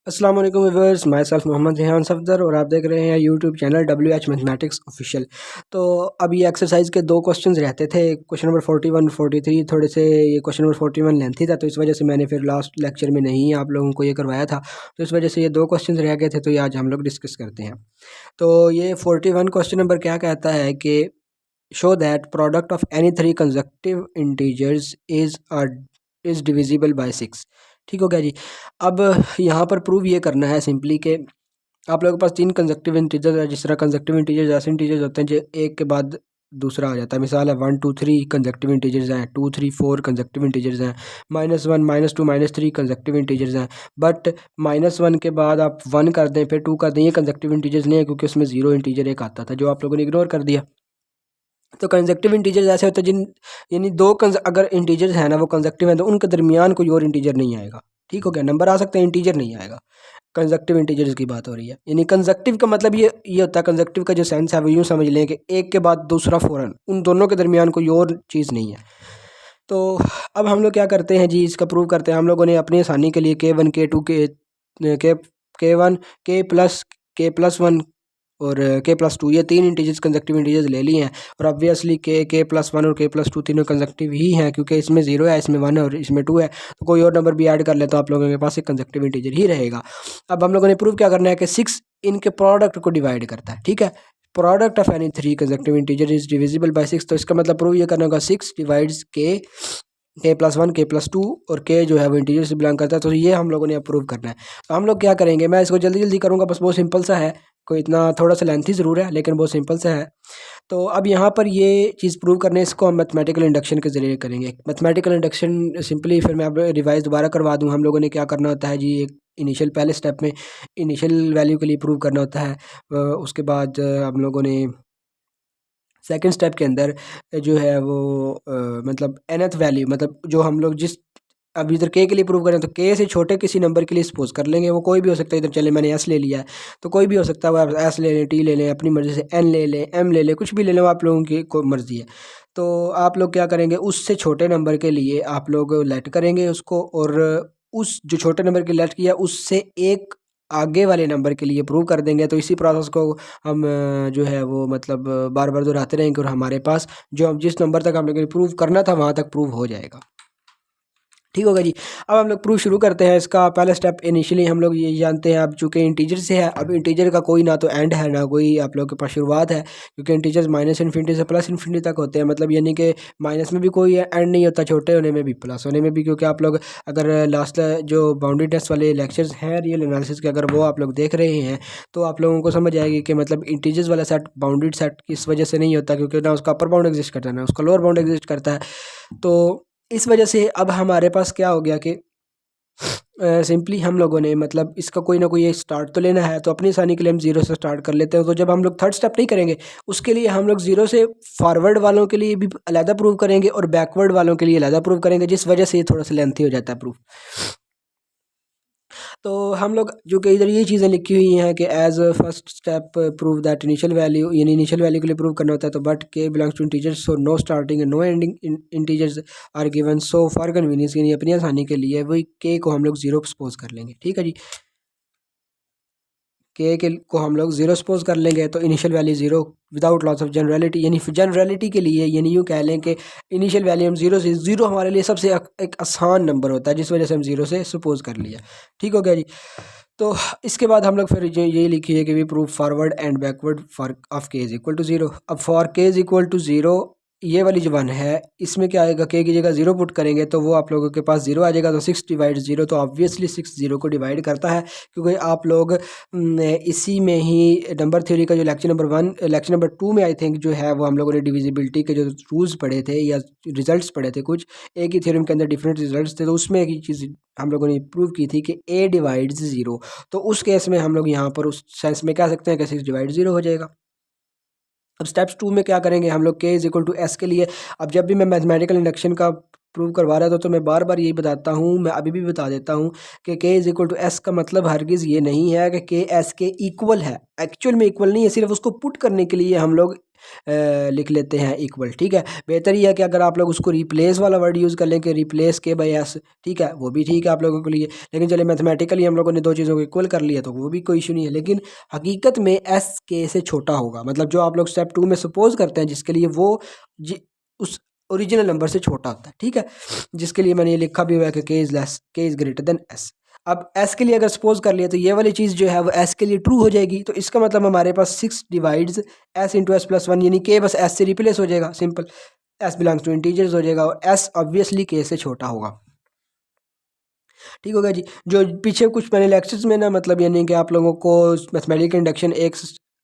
अस्सलाम वालेकुम viewers, myself Mohammad Rehan Safdar और आप देख रहे हैं YouTube channel WH mathematics official. तो अब ये एक्सरसाइज के दो क्वेश्चंस रहते थे, क्वेश्चन नंबर 41 43 थोड़े से ये क्वेश्चन नंबर 41 लेंथी था, तो इस वजह से मैंने फिर लास्ट लेक्चर में नहीं आप लोगों को ये करवाया था। तो इस वजह से ये दो क्वेश्चन रह गए थे, तो ये आज हम लोग डिस्कस करते हैं। तो ये 41 क्वेश्चन नंबर क्या कहता है कि show that product of any three consecutive integers is divisible by 6। ठीक हो गया जी। अब यहाँ पर प्रूव ये करना है सिंपली कि आप लोगों के पास तीन कंसेक्यूटिव इंटीजर्स है। जिस तरह कंसेक्यूटिव इंटीजर्स ऐसे इंटीजर्स होते हैं जो एक के बाद दूसरा आ जाता है। मिसाल है 1 2 3 कंसेक्यूटिव इंटीजर्स हैं, 2 3 4 कंसेक्यूटिव इंटीजर्स हैं, -1 -2 -3 कंसेक्यूटिव इंटीजर्स हैं। बट -1 के बाद आप 1 कर दें फिर 2 कर दें, ये कंसेक्यूटिव इंटीजर्स नहीं है क्योंकि उसमें जीरो इंटीजर एक आता था जो आप लोगों ने इग्नोर कर दिया। तो कंसेक्यूटिव इंटीजर्स ऐसे होते हैं जिन यानी अगर इंटीजर्स है ना वो कंसेक्यूटिव है तो उनके दरमियान कोई और इंटीजर नहीं आएगा। ठीक हो गया, नंबर आ सकते हैं, इंटीजर नहीं आएगा। कंसेक्यूटिव इंटीजर्स की बात हो रही है, यानी कंसेक्यूटिव का मतलब ये होता है, कंसेक्यूटिव का जो सेंस है वो यूँ समझ लें कि एक के बाद दूसरा फ़ौरन, उन दोनों के दरमियान कोई और चीज़ नहीं है। तो अब हम लोग क्या करते हैं जी, इसका प्रूव करते हैं। हम लोगों ने अपनी आसानी के लिए K1 K2 K1 K+1 और K+2 ये तीन इंटीजर्स कंसेक्यूटिव इंटीजर्स ले लिए हैं। और ऑब्वियसली K+1 और K+2 तीनों कंसेक्यूटिव ही हैं क्योंकि इसमें 0 है, इसमें 1 है और इसमें 2 है। तो कोई और नंबर भी ऐड कर ले तो आप लोगों के पास एक कंसेक्यूटिव इंटीजर ही रहेगा। अब हम लोगों ने प्रूव क्या करना है कि 6 इनके प्रोडक्ट को डिवाइड करता है। ठीक है, product of any three consecutive integer is divisible by 6। तो इसका मतलब प्रूव ये करना होगा 6 डिवाइड्स K+1 K+2 और K जो है वो इंटीजर से बिलोंग करता है। तो ये हम लोगों ने अप्रूव करना है। तो हम लोग क्या करेंगे, मैं इसको जल्दी जल्दी करूँगा, बस बहुत सिंपल सा है, कोई इतना थोड़ा सा लेंथी ज़रूर है लेकिन बहुत सिंपल सा है। तो अब यहाँ पर ये चीज़ प्रूव करने इसको हम मैथमेटिकल इंडक्शन के ज़रिए करेंगे। मैथमेटिकल इंडक्शन सिंपली फिर मैं अब रिवाइज दोबारा करवा दूँ। हम लोगों ने क्या करना होता है जी, एक इनिशियल पहले स्टेप में इनिशियल वैल्यू के लिए प्रूव करना होता है। उसके बाद हम लोगों ने सेकंड स्टेप के अंदर जो है वो मतलब nth वैल्यू, मतलब जो हम लोग जिस अब इधर k के लिए प्रूव करें तो k से छोटे किसी नंबर के लिए सपोज कर लेंगे, वो कोई भी हो सकता है। इधर चले मैंने s ले लिया है तो कोई भी हो सकता है, वो आप s ले लें, t ले लें, अपनी मर्ज़ी से n ले लें, m ले लें, कुछ भी ले लें, आप लोगों की कोई मर्ज़ी है। तो आप लोग क्या करेंगे, उससे छोटे नंबर के लिए आप लोग लेट करेंगे उसको, और उस जो छोटे नंबर के लेट किया उससे एक आगे वाले नंबर के लिए प्रूव कर देंगे। तो इसी प्रोसेस को हम जो है वो मतलब बार बार दोहराते रहेंगे और हमारे पास जो हम जिस नंबर तक हम लोगों ने प्रूव करना था वहाँ तक प्रूव हो जाएगा। ठीक होगा जी। अब हम लोग प्रूफ शुरू करते हैं। इसका पहला स्टेप इनिशियली हम लोग ये जानते हैं, अब चूँकि इंटीजर से है, अब इंटीजर का कोई ना तो एंड है ना कोई आप लोग के पास शुरुआत है, क्योंकि इंटीजर्स -∞ से +∞ तक होते हैं। मतलब यानी कि माइनस में भी कोई एंड नहीं होता, छोटे होने में भी प्लस होने में भी। क्योंकि आप लोग अगर लास्ट जो बाउंड्री टेस्ट वाले लेक्चर्स हैं रियल एनालिसिस के, अगर वो आप लोग देख रहे हैं तो आप लोगों को समझ आएगी कि मतलब इंटीजर्स वाला सेट बाउंडेड सेट इस वजह से नहीं होता क्योंकि ना उसका अपर बाउंड एग्जिस्ट करता है ना उसका लोअर बाउंड एग्जिस्ट करता है। तो इस वजह से अब हमारे पास क्या हो गया कि सिंपली हम लोगों ने मतलब इसका कोई ना कोई स्टार्ट तो लेना है। तो अपनी आसानी के लिए हम जीरो से स्टार्ट कर लेते हैं। तो जब हम लोग थर्ड स्टेप नहीं करेंगे उसके लिए हम लोग जीरो से फॉरवर्ड वालों के लिए भी अलहदा प्रूव करेंगे और बैकवर्ड वालों के लिए अलहदा प्रूव करेंगे, जिस वजह से ये थोड़ा सा लेंथी हो जाता है प्रूफ। तो हम लोग जो कि इधर ये चीज़ें लिखी हुई हैं कि as first step prove that initial value, यानी इनिशियल वैल्यू के लिए प्रूव करना होता है। तो but k belongs to integers, so no starting and no ending integers are given, so for convenience यानी अपनी आसानी के लिए वही के को हम लोग जीरो सपोज कर लेंगे। ठीक है जी, के को हम लोग जीरो सपोज कर लेंगे। तो initial value zero without loss of generality, यानी जनरलिटी के लिए यानी यूँ कह लें कि इनिशियल वैल्यू हम जीरो से, जीरो हमारे लिए सबसे एक आसान नंबर होता है जिस वजह से हम जीरो से सपोज कर लिया। ठीक हो गया जी। तो इसके बाद हम लोग फिर ये लिखिए कि we prove forward and backward for of k is equal to zero. अब for k is equal to zero ये वाली जो वन है इसमें क्या आएगा, के की जगह जीरो पुट करेंगे तो वो आप लोगों के पास जीरो आ जाएगा। तो 6 डिवाइड जीरो, तो ऑब्वियसली 6 जीरो को डिवाइड करता है क्योंकि आप लोग इसी में ही नंबर थ्योरी का जो लेक्चर नंबर 2 में आई थिंक जो है वो हम लोगों ने डिविजिबिलिटी के जो रूल्स पढ़े थे या रिजल्ट्स पढ़े थे, कुछ एक ही थ्योरम के अंदर डिफरेंट रिजल्ट्स थे। तो उसमें एक ही चीज़ हम लोगों ने प्रूव की थी कि a डिवाइड्स ज़ीरो। तो उस केस में हम लोग यहाँ पर उस सेंस में कह सकते हैं कि 6 डिवाइड ज़ीरो हो जाएगा। अब स्टेप्स 2 में क्या करेंगे हम लोग, k is equal to S के लिए। अब जब भी मैं मैथमेटिकल इंडक्शन का प्रूव करवा रहा था तो मैं बार बार यही बताता हूँ, मैं अभी भी बता देता हूँ कि के इज इक्वल टू एस का मतलब हरगिज़ ये नहीं है कि के एस के इक्वल है। एक्चुअल में इक्वल नहीं है, सिर्फ उसको पुट करने के लिए हम लोग लिख लेते हैं इक्वल। ठीक है, बेहतर ये है कि अगर आप लोग उसको रिप्लेस वाला वर्ड यूज़ कर लें कि रिप्लेस के बाय एस, ठीक है, वो भी ठीक है आप लोगों के लिए। लेकिन चलिए मैथमेटिकली हम लोगों ने दो चीज़ों को इक्वल कर लिया तो वो भी कोई इशू नहीं है। लेकिन हकीकत में एस के से छोटा होगा, मतलब जो आप लोग स्टेप 2 में सपोज करते हैं जिसके लिए वो उस ओरिजिनल नंबर से छोटा होता है। ठीक है, जिसके लिए मैंने ये लिखा भी हुआ है कि के इज़ लेस, के इज़ ग्रेटर देन एस। अब एस के लिए अगर सपोज कर लिया तो ये वाली चीज़ जो है वो एस के लिए ट्रू हो जाएगी। तो इसका मतलब हमारे पास 6 divides s into s plus one, यानी के बस एस से रिप्लेस हो जाएगा, simple. S belongs to integers हो जाएगा और एस ऑब्वियसली के से छोटा होगा। ठीक होगा जी। जो पीछे कुछ मैंने लेक्चर्स में ना, मतलब यानी कि आप लोगों को मैथमेटिकल इंडक्शन एक,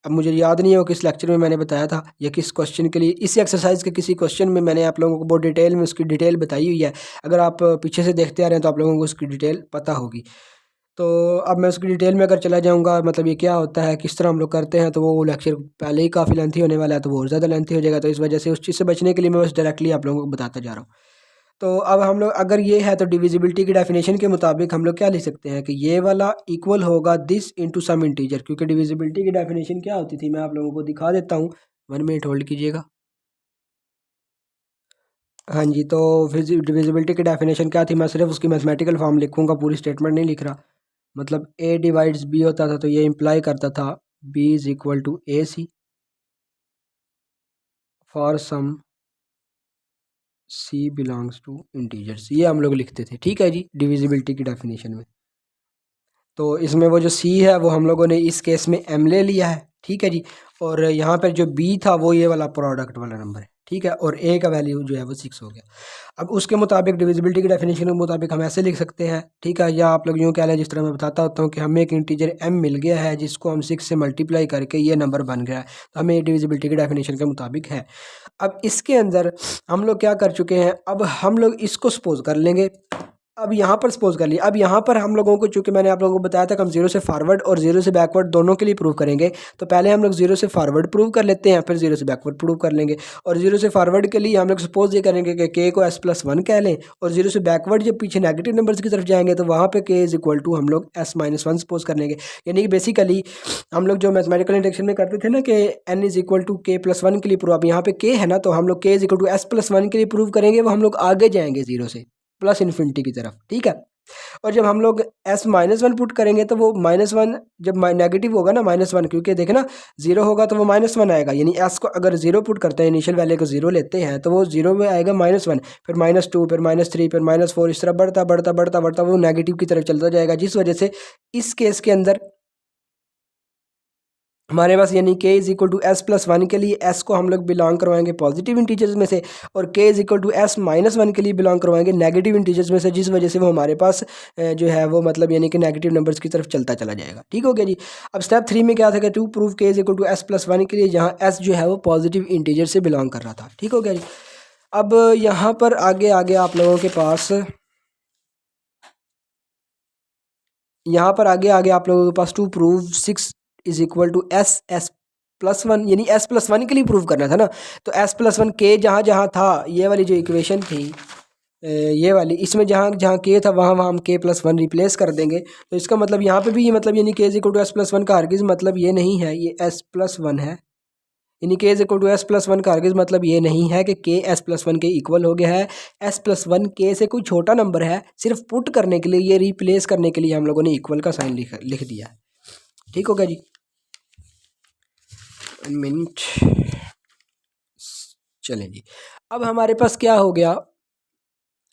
अब मुझे याद नहीं है वो किस लेक्चर में मैंने बताया था या किस क्वेश्चन के लिए, इसी एक्सरसाइज के किसी क्वेश्चन में मैंने आप लोगों को बहुत डिटेल में उसकी डिटेल बताई हुई है। अगर आप पीछे से देखते आ रहे हैं तो आप लोगों को उसकी डिटेल पता होगी। तो अब मैं उसकी डिटेल में अगर चला जाऊंगा, मतलब ये क्या होता है, किस तरह हम लोग करते हैं, तो वो लेक्चर पहले ही काफ़ी लेंथी होने वाला है, तो वो और ज़्यादा लेंथी हो जाएगा। तो इस वजह से उस चीज़ से बचने के लिए मैं बस डायरेक्टली आप लोगों को बताता जा रहा हूँ। तो अब हम लोग अगर ये है तो डिविजिबिलिटी की डेफिनेशन के मुताबिक हम लोग क्या लिख सकते हैं कि ये वाला इक्वल होगा दिस इनटू सम इंटीजर, क्योंकि डिविजिबिलिटी की डेफिनेशन क्या होती थी मैं आप लोगों को दिखा देता हूँ। 1 मिनट होल्ड कीजिएगा। हाँ जी, तो डिविजिबिलिटी की डेफिनेशन क्या थी, मैं सिर्फ उसकी मैथमेटिकल फॉर्म लिखूंगा, पूरी स्टेटमेंट नहीं लिख रहा। मतलब ए डिवाइड्स बी होता था तो ये इम्प्लाई करता था b is equal to a c for some c belongs to integers, ये हम लोग लिखते थे। ठीक है जी, डिविजिबिलिटी की डेफिनेशन में। तो इसमें वो जो सी है वो हम लोगों ने इस केस में एम ले लिया है। ठीक है जी, और यहाँ पर जो बी था वो ये वाला प्रोडक्ट वाला नंबर है। ठीक है, और ए का वैल्यू जो है वो 6 हो गया। अब उसके मुताबिक डिविजिबिलिटी की डेफिनेशन के मुताबिक हम ऐसे लिख सकते हैं। ठीक है, या आप लोग यूँ कह लें जिस तरह मैं बताता होता हूँ कि हमें एक इंटीजर एम मिल गया है जिसको हम 6 से मल्टीप्लाई करके ये नंबर बन गया है, तो हमें ये डिविजिबिलिटी की डेफिनेशन के मुताबिक है। अब इसके अंदर हम लोग क्या कर चुके हैं, अब हम लोग इसको सपोज कर लेंगे। अब यहाँ पर सपोज कर लिया, अब यहाँ पर हम लोगों को, चूंकि मैंने आप लोगों को बताया था कि हम जीरो से फॉरवर्ड और जीरो से बैकवर्ड दोनों के लिए प्रूव करेंगे, तो पहले हम लोग जीरो से फॉरवर्ड प्रूव कर लेते हैं, फिर जीरो से बैकवर्ड प्रूव कर लेंगे। और जीरो से फॉरवर्ड के लिए हम लोग सपोज ये करेंगे कि के को एस प्लस वन कह लें, और जीरो से बैकवर्ड जब पीछे नेगेटिव नंबर्स की तरफ जाएंगे तो वहाँ पे के इज इक्वल टू हम लोग एस माइनस वन सपोज कर लेंगे। यानी कि बेसिकली हम लोग जो मैथमेटिकल इंडक्शन में करते थे ना कि N is equal to k plus one के लिए प्रूव, अब यहाँ पे के है ना, तो हम लोग k is equal to s plus one के लिए प्रूव करेंगे, वो हम लोग आगे जाएंगे जीरो से प्लस इन्फिनिटी की तरफ। ठीक है, और जब हम लोग एस माइनस वन पुट करेंगे तो वो माइनस वन जब नेगेटिव होगा ना, माइनस वन, क्योंकि देखे ना जीरो होगा तो वो माइनस वन आएगा, यानी एस को अगर जीरो पुट करते हैं, इनिशियल वैल्यू को जीरो लेते हैं तो वो जीरो में आएगा माइनस वन, फिर माइनस टू, फिर माइनस थ्री, फिर माइनस फोर, इस तरह बढ़ता बढ़ता बढ़ता बढ़ता वो नेगेटिव की तरफ चलता जाएगा। जिस वजह से इस केस के अंदर हमारे पास यानी k is equal to s plus one के लिए एस को हम लोग बिलोंग करवाएंगे पॉजिटिव इंटीजर्स में से, और k is equal to s minus one के लिए बिलोंग करवाएंगे नेगेटिव इंटीजर्स में से, जिस वजह से वो हमारे पास जो है वो मतलब यानी कि नेगेटिव नंबर्स की तरफ चलता चला जाएगा। ठीक हो गया जी। अब स्टेप 3 में क्या था कि to prove k is equal to s plus one के लिए, जहाँ एस जो है वो पॉजिटिव इंटीजर से बिलोंग कर रहा था। ठीक हो गया जी। अब यहाँ पर आगे आगे आप लोगों के पास, यहाँ पर आगे आगे आप लोगों के पास to prove 6 is equal to S S plus one, यानी एस प्लस वन के लिए प्रूव करना था ना, तो एस प्लस वन के जहाँ जहाँ था, ये वाली जो इक्वेशन थी ये वाली, इसमें जहाँ जहाँ के था वहाँ वहाँ हम के प्लस वन रिप्लेस कर देंगे। तो इसका मतलब यहाँ पे भी ये मतलब यानी k is equal to s plus one का हरगिज़ मतलब ये नहीं है ये एस प्लस वन है, यानी k is equal to s plus one का हरगिज़ मतलब ये नहीं है कि के एस प्लस वन के इक्वल हो गया है। एस प्लस वन के से कोई छोटा नंबर है, सिर्फ पुट करने के लिए, ये रिप्लेस करने के लिए हम लोगों ने इक्वल का साइन लिख दिया है। ठीक हो गया जी। 1 मिनट, चलें जी। अब हमारे पास क्या हो गया,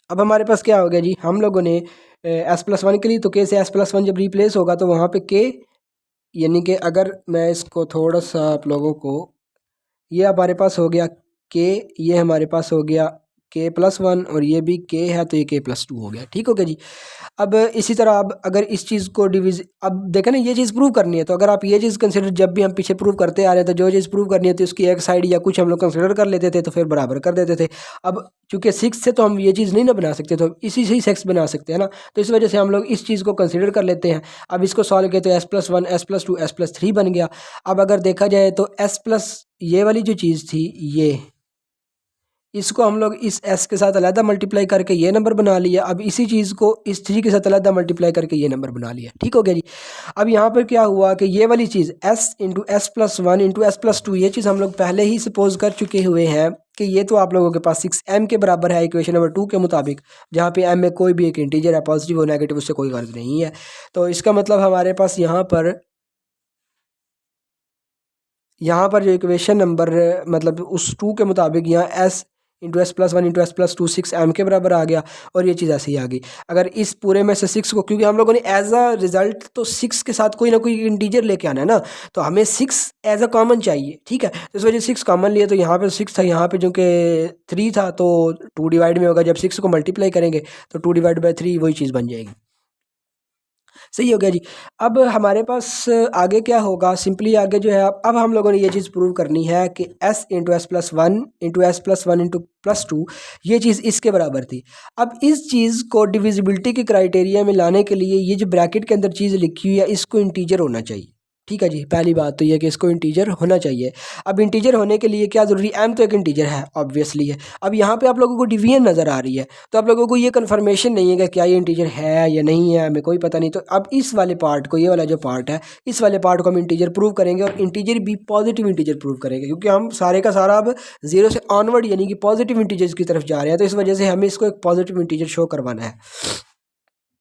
अब हमारे पास क्या हो गया जी, हम लोगों ने एस प्लस वन के लिए तो के से एस प्लस वन जब रिप्लेस होगा तो वहाँ पे के, यानी कि अगर मैं इसको थोड़ा सा आप लोगों को, ये हमारे पास हो गया के, ये हमारे पास हो गया के प्लस वन, और ये भी के है तो ये के प्लस टू हो गया। ठीक हो गया जी। अब इसी तरह अब अगर इस चीज़ को अब देखें ना, ये चीज़ प्रूव करनी है, तो अगर आप ये चीज़ कंसिडर, जब भी हम पीछे प्रूव करते आ रहे थे, जो चीज़ प्रूव करनी है तो उसकी एक साइड या कुछ हम लोग कंसिडर कर लेते थे तो फिर बराबर कर देते थे। अब चूंकि 6 से तो हम ये चीज़ नहीं ना बना सकते, तो इसी से ही 6 बना सकते हैं ना, तो इस वजह से हम लोग इस चीज़ को कंसिडर कर लेते हैं। अब इसको सॉल्व किया तो S plus one, s plus to, s plus three बन गया। अब अगर देखा जाए तो एस प्लस, ये वाली जो चीज़ थी, इसको हम लोग इस s के साथ अलग मल्टीप्लाई करके ये नंबर बना लिया। अब इसी चीज़ को इस 3 के साथ अलग मल्टीप्लाई करके ये नंबर बना लिया। ठीक हो गया जी। अब यहाँ पर क्या हुआ कि ये वाली चीज़ s into s plus one into s plus to, ये चीज़ हम लोग पहले ही सपोज कर चुके हुए हैं कि ये तो आप लोगों के पास 6m के बराबर है इक्वेशन नंबर 2 के मुताबिक, जहाँ पे m में कोई भी एक इंटीजर है, पॉजिटिव और नेगेटिव, उससे कोई गर्ज नहीं है। तो इसका मतलब हमारे पास यहाँ पर जो इक्वेशन नंबर मतलब उस 2 के मुताबिक यहाँ s into s plus one into s plus to 6m के बराबर आ गया, और ये चीज़ ऐसे ही आ गई। अगर इस पूरे में से 6 को, क्योंकि हम लोगों ने एज अ रिजल्ट तो 6 के साथ कोई ना कोई इंटीजर लेके आना है ना, तो हमें 6 एज अ कॉमन चाहिए। ठीक है, तो इस वजह से 6 कॉमन लिए, तो यहाँ पे 6 था, यहाँ पे जो कि 3 था, तो 2 डिवाइड में होगा। जब 6 को मल्टीप्लाई करेंगे तो 2 डिवाइड बाई 3 वही चीज़ बन जाएगी। सही हो गया जी। अब हमारे पास आगे क्या होगा, सिंपली आगे जो है अब हम लोगों ने ये चीज़ प्रूव करनी है कि s into s plus one into s plus one into plus two, ये चीज़ इसके बराबर थी। अब इस चीज़ को डिविजिबिलिटी के क्राइटेरिया में लाने के लिए ये जो ब्रैकेट के अंदर चीज़ लिखी हुई है इसको इंटीजर होना चाहिए। ठीक है जी, पहली बात तो ये कि इसको इंटीजर होना चाहिए। अब इंटीजर होने के लिए क्या ज़रूरी, m तो एक इंटीजर है ऑब्वियसली है। अब यहाँ पे आप लोगों को डिवीजन नज़र आ रही है, तो आप लोगों को ये कन्फर्मेशन नहीं है कि क्या ये इंटीजर है या नहीं है, हमें कोई पता नहीं। तो अब इस वाले पार्ट को, ये वाला जो पार्ट है, इस वाले पार्ट को हम इंटीजर प्रूव करेंगे, और इंटीजर भी पॉजिटिव इंटीजर प्रूव करेंगे, क्योंकि हम सारे का सारा अब 0 से ऑनवर्ड यानी कि पॉजिटिव इंटीजर्स की तरफ जा रहे हैं। तो इस वजह से हमें इसको एक पॉजिटिव इंटीजर शो करवाना है,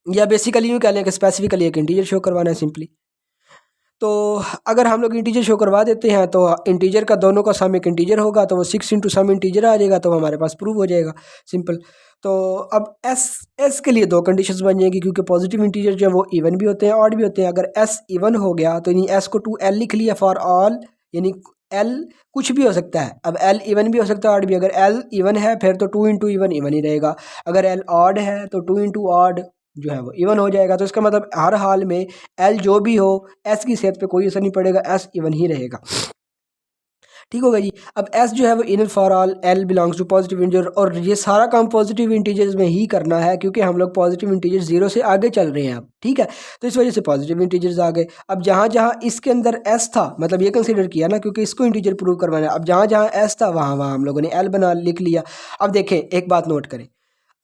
या बेसिकली यूँ कह लें कि स्पेसिफिकली एक इंटीजर शो करवाना है सिंपली। तो अगर हम लोग इंटीजर शो करवा देते हैं तो इंटीजर का दोनों का सम एक इंटीजर होगा, तो वो 6 इंटू सम इंटीजर आ जाएगा, तो हमारे पास प्रूव हो जाएगा सिंपल। तो अब एस के लिए दो कंडीशंस बन जाएंगी, क्योंकि पॉजिटिव इंटीजर जो है वो इवन भी होते हैं ऑड भी होते हैं। अगर एस इवन हो गया तो यानी एस को 2l लिख लिया फॉर ऑल, यानी एल कुछ भी हो सकता है। अब एल इवन भी हो सकता है ऑड भी। अगर एल इवन है फिर तो 2 इंटू इवन इवन ही रहेगा, अगर एल ऑड है तो 2 इंटू ऑड जो है वो इवन हो जाएगा। तो इसका मतलब हर हाल में एल जो भी हो, एस की सेहत पे कोई असर नहीं पड़ेगा, एस इवन ही रहेगा। ठीक होगा जी। अब एस जो है वो in for all l belongs to positive integer, और ये सारा काम पॉजिटिव इंटीजर्स में ही करना है, क्योंकि हम लोग पॉजिटिव इंटीजर 0 से आगे चल रहे हैं अब। ठीक है, तो इस वजह से पॉजिटिव इंटीजर्स आ गए। अब जहाँ जहाँ इसके अंदर एस था, मतलब ये कंसिडर किया ना, क्योंकि इसको इंटीजर प्रूव करवाना है। अब जहाँ जहाँ एस था वहाँ वहाँ हम लोगों ने एल बना लिख लिया। अब देखें, एक बात नोट करें,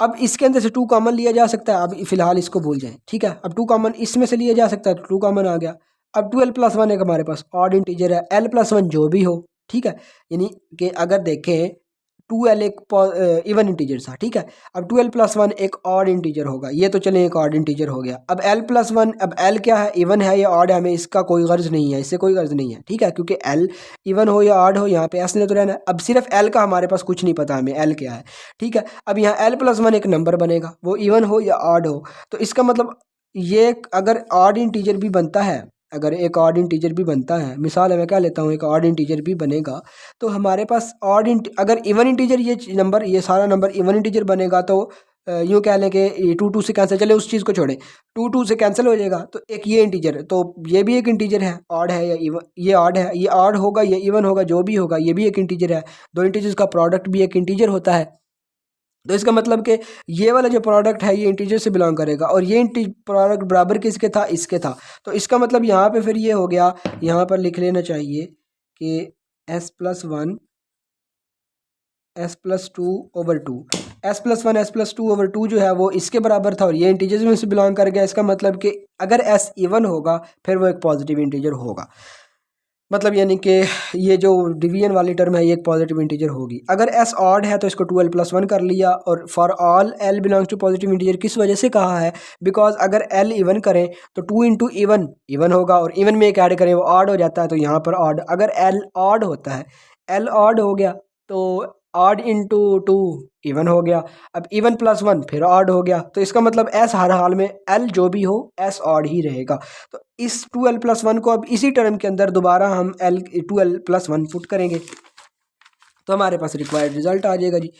अब इसके अंदर से 2 कॉमन लिया जा सकता है। अब फिलहाल इसको भूल जाएं, ठीक है। अब 2 कॉमन इसमें से लिया जा सकता है, तो 2 कॉमन आ गया। अब 2l प्लस वन एक हमारे पास ऑड इंटीजर है, l प्लस वन जो भी हो, ठीक है। यानी कि अगर देखें 2l एक इवन इंटीजर था, ठीक है। अब 2l प्लस वन एक ऑड इंटीजर होगा, ये तो चले एक ऑड इंटीजर हो गया। अब l प्लस वन, अब l क्या है, इवन है या ऑड है, हमें इसका कोई गर्ज नहीं है, इससे कोई गर्ज नहीं है, ठीक है, क्योंकि l इवन हो या ऑड हो यहाँ पे s ने तो रहना है। अब सिर्फ l का हमारे पास कुछ नहीं पता, हमें l क्या है, ठीक है। अब यहाँ l प्लस वन एक नंबर बनेगा, वो इवन हो या ऑड हो। तो इसका मतलब ये अगर ऑड इंटीजर भी बनता है, अगर एक ऑड इंटीजर भी बनता है, मिसाल है मैं क्या लेता हूँ, एक ऑड इंटीजर भी बनेगा, तो हमारे पास अगर इवन इंटीजर ये नंबर, ये सारा नंबर इवन इंटीजर बनेगा, तो यूँ कह लें कि 2 2 से कैंसिल, चले उस चीज़ को छोड़ें, 2 2 से कैंसिल हो जाएगा। तो एक ये इंटीजर, तो ये भी एक इंटीजर है, ऑड है या इवन, ये ऑड है, ये ऑड होगा, ये इवन होगा, जो भी होगा ये भी एक इंटीजर है। दो इंटीजर्स का प्रोडक्ट भी एक इंटीजर होता है। तो इसका मतलब कि ये वाला जो प्रोडक्ट है ये इंटीजर से बिलोंग करेगा, और ये प्रोडक्ट बराबर किसके था, इसके था। तो इसका मतलब यहाँ पे फिर ये हो गया, यहाँ पर लिख लेना चाहिए कि s plus one s plus two over two, s plus one s plus two over two जो है वो इसके बराबर था, और ये इंटीजर्स में से बिलोंग कर गया। इसका मतलब कि अगर s इवन होगा फिर वो एक पॉजिटिव इंटीजर होगा, मतलब यानी कि ये जो डिवीजन वाली टर्म है ये एक पॉजिटिव इंटीजर होगी। अगर s ऑड है तो इसको 2l प्लस वन कर लिया, और for all l belongs to positive integer किस वजह से कहा है, बिकॉज अगर l इवन करें तो 2 इंटू इवन इवन होगा, और इवन में एक ऐड करें वो ऑड हो जाता है, तो यहाँ पर ऑड, अगर l ऑड होता है, l ऑड हो गया तो ऑड इंटू टू इवन हो गया। अब इवन प्लस वन फिर ऑड हो गया, तो इसका मतलब s हर हाल में l जो भी हो s ऑड ही रहेगा। तो इस 2l प्लस वन को अब इसी टर्म के अंदर दोबारा हम 2l प्लस वन पुट करेंगे, तो हमारे पास रिक्वायर्ड रिजल्ट आ जाएगा जी।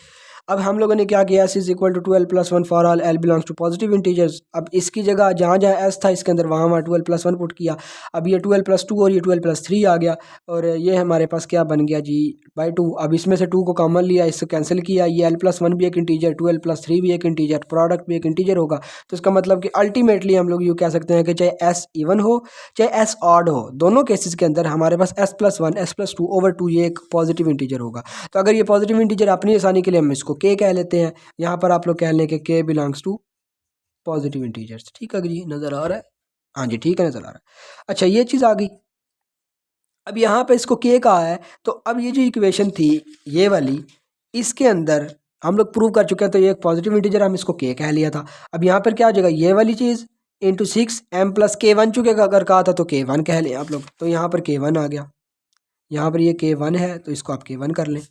अब हम लोगों ने क्या किया, s is equal to 12+1 for all l belongs to positive integers. अब इसकी जगह जहाँ जहाँ एस था इसके अंदर वहाँ वहाँ 12+1 पुट किया। अब ये 12+2 और ये 12+3 आ गया और ये हमारे पास क्या बन गया जी, बाई 2। अब इसमें से 2 को कॉमन लिया, इससे कैंसिल किया, ये l+1 भी एक इंटीजर, 12+3 भी एक इंटीजर, प्रोडक्ट भी एक इंटीजर होगा। तो इसका मतलब कि अल्टीमेटली हम लोग यूँ कह सकते हैं कि चाहे एस इवन हो चाहे एस ऑड हो, दोनों केसेस के अंदर हमारे पास s+1 s+2 ओवर 2 ये एक पॉजिटिव इंटीजर होगा। तो अगर ये पॉजिटिव इंटीजर अपनी आसानी के लिए हम इसको k कह लेते हैं, यहाँ पर आप लोग कह लें कि k belongs to positive integers. ठीक है जी, नज़र आ रहा है? हाँ जी ठीक है, नज़र आ रहा है। अच्छा ये चीज़ आ गई। अब यहाँ पे इसको k कहा है, तो अब ये जो इक्वेशन थी ये वाली, इसके अंदर हम लोग प्रूव कर चुके हैं, तो ये एक पॉजिटिव इंटीजर, हम इसको k कह लिया था। अब यहाँ पर क्या हो जाएगा, ये वाली चीज़ इंटू 6 m+k1 चुके अगर कहा था तो k1 कह लें आप लोग, तो यहाँ पर k1 आ गया। यहाँ पर ये k1 है तो इसको आप k1 कर लें।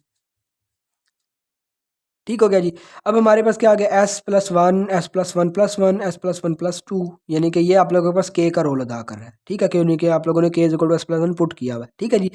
ठीक हो गया जी। अब हमारे पास क्या आ गया, s+1 s+1+1 s+1+2, यानी कि ये आप लोगों के पास k का रोल अदा कर रहा है। ठीक है, क्यों नहीं कि आप लोगों ने k = s+1 पुट किया हुआ है। ठीक है जी।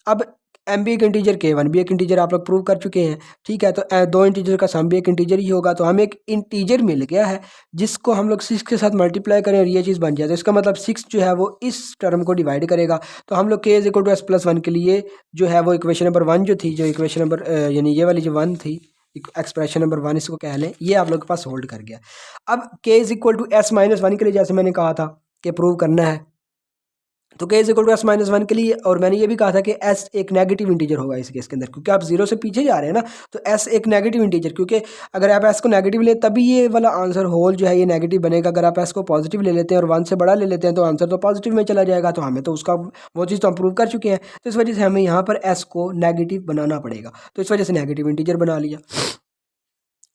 अब m भी एक इंटीजर k1 भी एक इंटीजर आप लोग प्रूव कर चुके हैं। ठीक है, तो दो इंटीजर का सम भी एक इंटीजर ही होगा, तो हमें एक इंटीजर मिल गया है जिसको हम लोग 6 के साथ मल्टीप्लाई करें और ये चीज़ बन जाए, तो इसका मतलब 6 जो है वो इस टर्म को डिवाइड करेगा। तो हम लोग k = s+1 के लिए जो है वो इक्वेशन नंबर 1 जो थी, जो इक्वेशन नंबर यानी ये वाली जो 1 थी, एक्सप्रेशन नंबर 1 इसको कह लें, ये आप लोग के पास होल्ड कर गया। अब k = s-1 के लिए जैसे मैंने कहा था कि प्रूव करना है, तो k = s-1 के लिए, और मैंने ये भी कहा था कि s एक नेगेटिव इंटीजर होगा इस केस के अंदर, क्योंकि आप 0 से पीछे जा रहे हैं ना, तो s एक नेगेटिव इंटीजर, क्योंकि अगर आप s को नेगेटिव ले तभी ये वाला आंसर होल जो है ये नेगेटिव बनेगा। अगर आप s को पॉजिटिव ले लेते हैं और 1 से बड़ा ले लेते हैं तो आंसर तो पॉजिटिव में चला जाएगा, तो हमें तो उसका वो चीज़ तो हम प्रूव कर चुके हैं। तो इस वजह से हमें यहाँ पर s को नेगेटिव बनाना पड़ेगा, तो इस वजह से नेगेटिव इंटीजर बना लिया।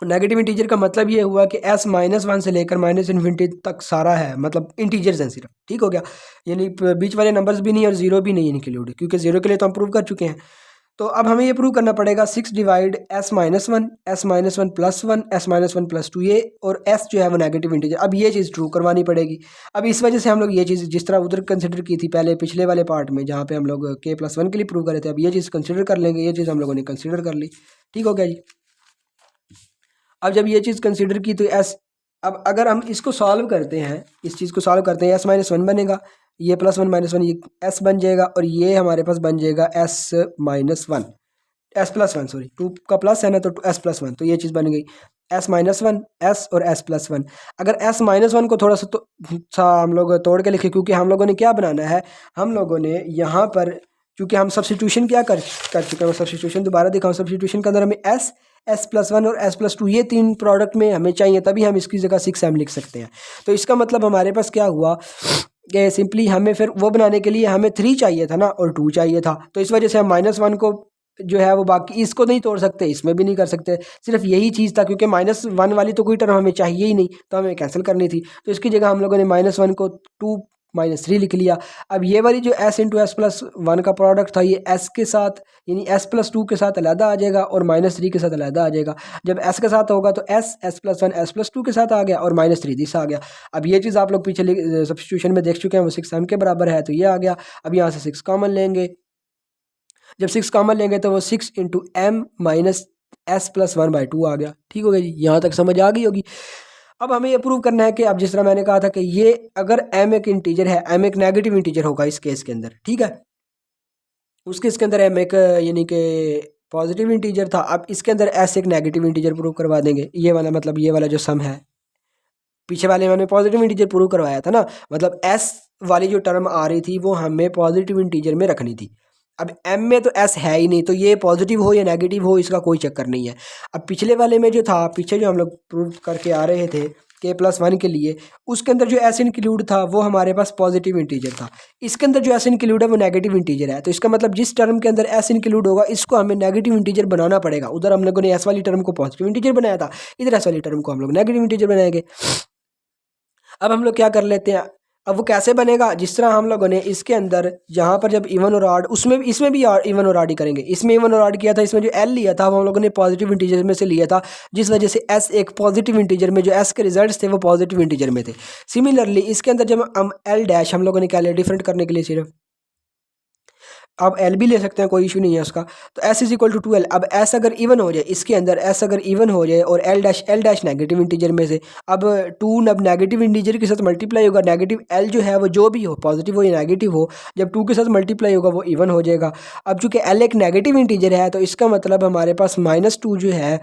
नेगेटिव इंटीजर का मतलब ये हुआ कि s-1 से लेकर -∞ तक सारा है, मतलब इंटीजर्स हैं सिर्फ। ठीक हो गया, यानी बीच वाले नंबर्स भी नहीं और जीरो भी नहीं इंक्लूड, क्योंकि जीरो के लिए तो हम प्रूव कर चुके हैं। तो अब हमें ये प्रूव करना पड़ेगा 6 डिवाइड s-1 s-1+1 s-1+2 ये, और s जो है वो नेगेटिव इंटीजर। अब ये चीज़ ट्रू करवानी पड़ेगी। अब इस वजह से हम लोग ये चीज़ जिस तरह उधर कंसिडर की थी पहले पिछले वाले पार्ट में जहाँ पे हम लोग k+1 के लिए प्रूव कर रहे थे, अब ये चीज़ कंसिडर कर लेंगे। ये चीज़ हम लोगों ने कंसिडर कर ली। ठीक हो गया जी। अब जब ये चीज़ कंसिडर की तो एस, अब अगर हम इसको सॉल्व करते हैं, इस चीज़ को सॉल्व करते हैं, s-1 बनेगा, ये +1 -1 ये s बन जाएगा, और ये हमारे पास बन जाएगा s-1 s+1 सॉरी, 2 का प्लस है ना तो s+1, तो ये चीज़ बन गई s-1 s और s+1। अगर s-1 को थोड़ा सा तो हम लोग तोड़ के लिखे, क्योंकि हम लोगों ने क्या बनाना है, हम लोगों ने यहाँ पर क्योंकि हम सब्स्टिट्यूशन क्या कर चुके हैं, सब्स्टिट्यूशन दोबारा दिखाऊँ। सब्स्टिट्यूशन के अंदर हमें s+1 और s+2 ये 3 प्रोडक्ट में हमें चाहिए, तभी हम इसकी जगह 6m लिख सकते हैं। तो इसका मतलब हमारे पास क्या हुआ कि सिंपली हमें फिर वो बनाने के लिए हमें 3 चाहिए था ना, और 2 चाहिए था, तो इस वजह से हम -1 को जो है वो बाकी इसको नहीं तोड़ सकते, इसमें भी नहीं कर सकते, सिर्फ यही चीज़ था, क्योंकि -1 वाली तो कोई टर्म हमें चाहिए ही नहीं, तो हमें कैंसिल करनी थी। तो इसकी जगह हम लोगों ने -1 को 2 -3 लिख लिया। अब ये वाली जो s × s+1 का प्रोडक्ट था ये s के साथ यानी s+2 के साथ अलहदा आ जाएगा और -3 के साथ अलहदा आ जाएगा। जब s के साथ होगा तो s s+1 s+2 के साथ आ गया और -3 दिस आ गया। अब ये चीज़ आप लोग पीछे सब्स्टिट्यूशन में देख चुके हैं, वो 6m के बराबर है, तो ये आ गया। अब यहाँ से 6 कॉमन लेंगे, जब 6 कॉमन लेंगे तो वो 6 × m - s+1/2 आ गया। ठीक हो गया जी, यहाँ तक समझ आ गई होगी। अब हमें ये प्रूव करना है कि अब जिस तरह मैंने कहा था कि ये अगर m एक इंटीजर है, m एक नेगेटिव इंटीजर होगा इस केस के अंदर, ठीक है, उस केस के अंदर m एक यानी कि पॉजिटिव इंटीजर था। अब इसके अंदर s एक नेगेटिव इंटीजर प्रूव करवा देंगे। ये वाला मतलब ये वाला जो सम है, पीछे वाले मैंने पॉजिटिव इंटीजर प्रूव करवाया था ना, मतलब s वाली जो टर्म आ रही थी वो हमें पॉजिटिव इंटीजर में रखनी थी। अब m में तो s है ही नहीं, तो ये पॉजिटिव हो या नेगेटिव हो इसका कोई चक्कर नहीं है। अब पिछले वाले में जो था, पीछे जो हम लोग प्रूव करके आ रहे थे k+1 के लिए, उसके अंदर जो s इंक्लूड था वो हमारे पास पॉजिटिव इंटीजर था। इसके अंदर जो s इंक्लूड है वो नेगेटिव इंटीजर है, तो इसका मतलब जिस टर्म के अंदर s इंक्लूड होगा इसको हमें नेगेटिव इंटीजर बनाना पड़ेगा। उधर हम लोगों ने s वाली टर्म को पॉजिटिव इंटीजर बनाया था, इधर s वाली टर्म को हम लोग नेगेटिव इंटीजर बनाएंगे। अब हम लोग क्या कर लेते हैं, अब वो कैसे बनेगा, जिस तरह हम लोगों ने इसके अंदर जहाँ पर जब इवन और ऑड, उसमें भी इसमें भी इवन और ऑड ही करेंगे। इसमें इवन और ऑड किया था, इसमें जो l लिया था वो हम लोगों ने पॉजिटिव इंटीजर में से लिया था, जिस वजह से s एक पॉजिटिव इंटीजर में, जो s के रिजल्ट्स थे वो पॉजिटिव इंटीजर में थे। सिमिलरली इसके अंदर जब हम l डैश हम लोगों ने क्या लिया डिफरेंट करने के लिए, सिर्फ आप एल भी ले सकते हैं, कोई इशू नहीं है उसका। तो S is equal to 2l। अब एस अगर इवन हो जाए, इसके अंदर एस अगर इवन हो जाए और एल डैश नेगेटिव इंटीजर में से, अब 2 अब नेगेटिव इंटीजर के साथ मल्टीप्लाई होगा, नेगेटिव एल जो है वो जो भी हो, पॉजिटिव हो या नेगेटिव हो, जब 2 के साथ मल्टीप्लाई होगा वो इवन हो जाएगा। अब चूंकि एल एक नेगेटिव इंटीजर है तो इसका मतलब हमारे पास -2 जो है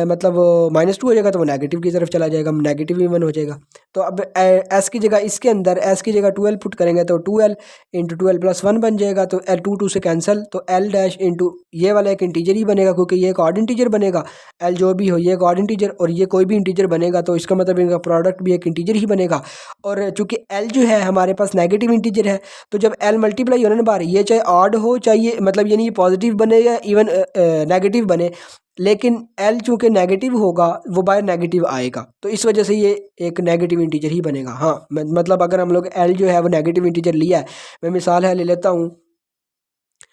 मतलब -2 हो जाएगा तो वो नेगेटिव की तरफ चला जाएगा, नेगेटिव इवन हो जाएगा। तो अब एस की जगह, इसके अंदर एस की जगह 2l पुट करेंगे तो 2l इंटू 2l प्लस 1 बन जाएगा। तो एल 2 से कैंसिल, तो एल डैश इंटू ये वाला एक इंटीजर ही बनेगा क्योंकि ये एक ऑड इंटीजर बनेगा। एल जो भी हो ये एक ऑड इंटीजर और ये कोई भी इंटीजर बनेगा तो इसका मतलब इनका प्रोडक्ट भी एक इंटीजर ही बनेगा। और चूंकि एल जो है हमारे पास नेगेटिव इंटीजर है तो जब एल मल्टीप्लाई होने बार ये चाहे ऑड हो चाहे ये मतलब यानी ये पॉजिटिव बने या इवन नेगेटिव बने, लेकिन एल चूंकि नेगेटिव होगा वो बाय नेगेटिव आएगा तो इस वजह से ये एक नेगेटिव इंटीजर ही बनेगा। हाँ मतलब अगर हम लोग एल जो है वो नेगेटिव इंटीजर लिया है, मैं मिसाल है ले लेता हूँ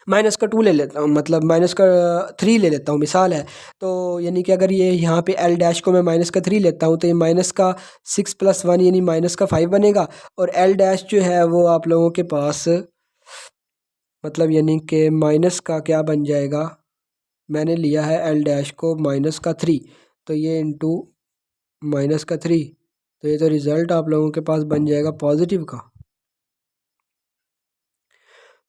-2 ले लेता हूँ, मतलब -3 ले लेता हूँ, मिसाल है। तो यानी कि अगर ये यहाँ पे एल डैश को मैं -3 लेता हूँ तो ये -6 + 1 यानी -5 बनेगा। और एल डैश जो है वो आप लोगों के पास मतलब यानी कि माइनस का क्या बन जाएगा, मैंने लिया है एल डैश को -3 तो ये इंटू -3 तो ये तो रिज़ल्ट आप लोगों के पास बन जाएगा पॉजिटिव का।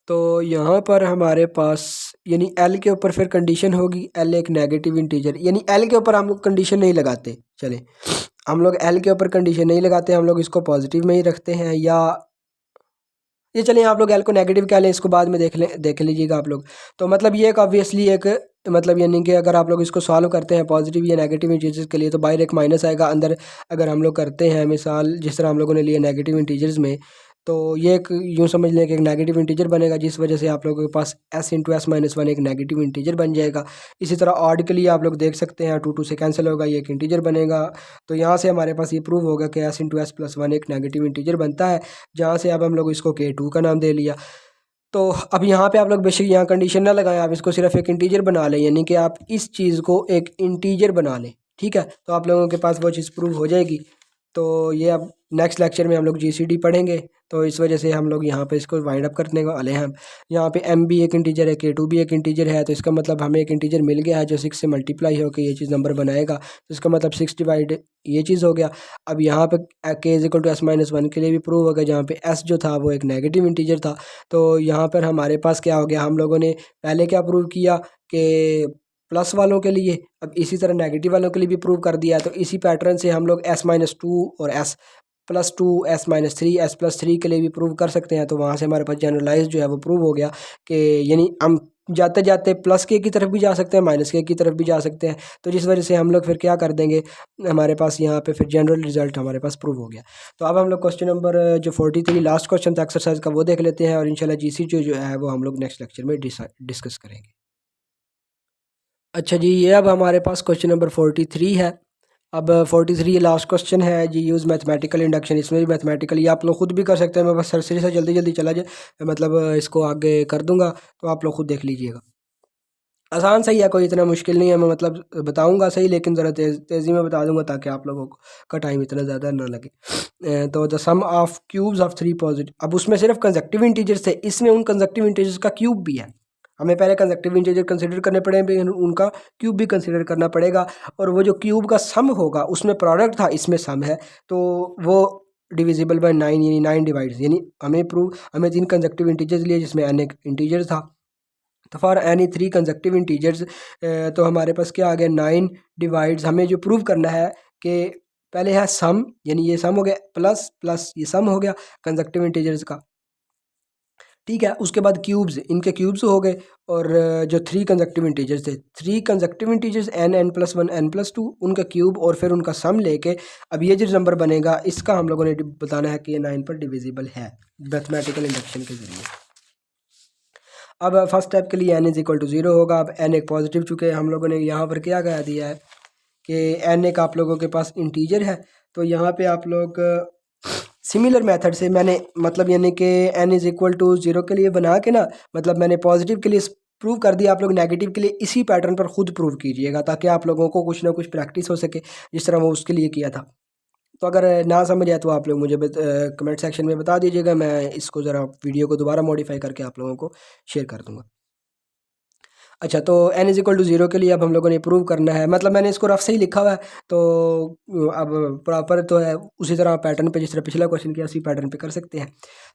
तो यहाँ पर हमारे पास यानी एल के ऊपर फिर कंडीशन होगी, एल एक नेगेटिव इंटीजर, यानी एल के ऊपर हम लोग कंडीशन नहीं लगाते। चले हम लोग एल के ऊपर कंडीशन नहीं लगाते, हम लोग इसको पॉजिटिव में ही रखते हैं। या ये चलिए आप लोग एल को नेगेटिव क्या लें, इसको बाद में देख लीजिएगा आप लोग। तो मतलब ये एक ऑब्वियसली एक मतलब यानी कि अगर आप लोग इसको सॉल्व करते हैं पॉजिटिव या नेगेटिव इंटीजर्स के लिए तो बाहर एक माइनस आएगा, अंदर अगर हम लोग करते हैं मिसाल जिस तरह हम लोगों ने लिए नेगेटिव इंटीजर्स में, तो ये एक यूँ समझ लें कि एक नेगेटिव इंटीजर बनेगा जिस वजह से आप लोगों के पास s इंटू एस माइनस 1 एक नेगेटिव इंटीजर बन जाएगा। इसी तरह ऑड के लिए आप लोग देख सकते हैं 2 से कैंसिल होगा, ये एक इंटीजर बनेगा। तो यहाँ से हमारे पास ये प्रूव होगा कि s इंटू एस प्लस 1 एक नेगेटिव इंटीजर बनता है, जहाँ से अब हम लोग इसको k2 का नाम दे लिया। तो अब यहाँ पे आप लोग बेशक यहाँ कंडीशन ना लगाएं, आप इसको सिर्फ एक इंटीजर बना लें, यानी कि आप इस चीज़ को एक इंटीजर बना लें, ठीक है। तो आप लोगों के पास वो चीज़ प्रूव हो जाएगी। तो ये अब नेक्स्ट लेक्चर में हम लोग जीसीडी पढ़ेंगे, तो इस वजह से हम लोग यहाँ पे इसको वाइंड अप करने वाले हैं। यहाँ पे m भी एक इंटीजर है, k2 भी एक इंटीजर है, तो इसका मतलब हमें एक इंटीजर मिल गया है जो 6 से मल्टीप्लाई होकर ये चीज़ नंबर बनाएगा। तो इसका मतलब 6 डिवाइड ये चीज़ हो गया। अब यहाँ पे k is equal to s minus 1 के लिए भी प्रूव हो गया, जहाँ पे s जो था वो एक नेगेटिव इंटीजर था। तो यहाँ पर हमारे पास क्या हो गया, हम लोगों ने पहले क्या प्रूव किया कि प्लस वालों के लिए, अब इसी तरह नेगेटिव वालों के लिए भी प्रूव कर दिया। तो इसी पैटर्न से हम लोग s-2 और s+2 s-3 s+3 के लिए भी प्रूव कर सकते हैं। तो वहाँ से हमारे पास जनरलाइज जो है वो प्रूव हो गया कि यानी हम जाते जाते प्लस के की तरफ भी जा सकते हैं, माइनस के की तरफ भी जा सकते हैं। तो जिस वजह से हम लोग फिर क्या कर देंगे, हमारे पास यहाँ पे फिर जनरल रिजल्ट हमारे पास प्रूव हो गया। तो अब हम लोग क्वेश्चन नंबर जो 43 लास्ट क्वेश्चन था एक्सरसाइज का वो देख लेते हैं, और इंशाल्लाह जीसी जो है वो हम लोग नेक्स्ट लेक्चर में डिस्कस करेंगे। अच्छा जी, ये अब हमारे पास क्वेश्चन नंबर 43 है। अब 43 लास्ट क्वेश्चन है जी, यूज़ मैथमेटिकल इंडक्शन। इसमें भी मैथमेटिकली आप लोग खुद भी कर सकते हैं, मैं बस सरसरी से जल्दी जल्दी चला जाए मतलब इसको आगे कर दूंगा, तो आप लोग खुद देख लीजिएगा। आसान सही है, कोई इतना मुश्किल नहीं है, मैं मतलब बताऊंगा सही लेकिन ज़रा तेज़ी में बता दूंगा ताकि आप लोगों का टाइम इतना ज़्यादा ना लगे। तो the sum of cubes of 3 positive, अब उसमें सिर्फ कंजक्टिव इंटीजर्स थे, इसमें उन कंजक्टिव इंटीजर्स का क्यूब भी है। हमें पहले कंजक्टिव इंटीजर कंसिडर करने पड़ेंगे, उनका क्यूब भी कंसिडर करना पड़ेगा। और वो जो क्यूब का सम होगा उसमें प्रोडक्ट था, इसमें सम है, तो वो डिविजिबल बाय 9 यानी 9 डिवाइड्स, यानी हमें 3 कंजक्टिव इंटीजर्स लिए जिसमें n एक इंटीजर था। तो फॉर एनी 3 कंजक्टिव इंटीजर्स तो हमारे पास क्या आ गया 9 डिवाइड्स। हमें जो प्रूव करना है कि पहले है सम, यानी ये सम हो गया, प्लस प्लस ये सम हो गया कंजक्टिव इंटीजर्स का, ठीक है। उसके बाद क्यूब्स, इनके क्यूब्स हो गए। और जो 3 कंजक्टिव इंटीजर्स थे, 3 कंजक्टिव इंटीजर्स n+1 n+2 उनका क्यूब और फिर उनका सम लेके अब ये जो नंबर बनेगा इसका हम लोगों ने बताना है कि ये 9 पर डिविजिबल है मैथमेटिकल इंडक्शन के ज़रिए। अब फर्स्ट स्टेप के लिए n इज इक्वल टू 0 होगा। अब n एक पॉजिटिव, चुके हम लोगों ने यहाँ पर क्या कहा दिया है कि n एक आप लोगों के पास इंटीजर है, तो यहाँ पे आप लोग सिमिलर मेथड से मैंने मतलब यानी कि n इज इक्वल टू 0 के लिए बना के ना, मतलब मैंने पॉजिटिव के लिए प्रूव कर दिया, आप लोग नेगेटिव के लिए इसी पैटर्न पर खुद प्रूव कीजिएगा ताकि आप लोगों को कुछ ना कुछ प्रैक्टिस हो सके जिस तरह वो उसके लिए किया था। तो अगर ना समझ आए तो आप लोग मुझे कमेंट सेक्शन में बता दीजिएगा, मैं इसको ज़रा वीडियो को दोबारा मॉडिफाई करके आप लोगों को शेयर कर दूँगा। अच्छा, तो n इज़ इक्वल टू 0 के लिए अब हम लोगों ने प्रूव करना है, मतलब मैंने इसको रफ से ही लिखा हुआ है, तो अब प्रॉपर तो है उसी तरह पैटर्न पे, जिस तरह पिछला क्वेश्चन किया उसी पैटर्न पे कर सकते हैं।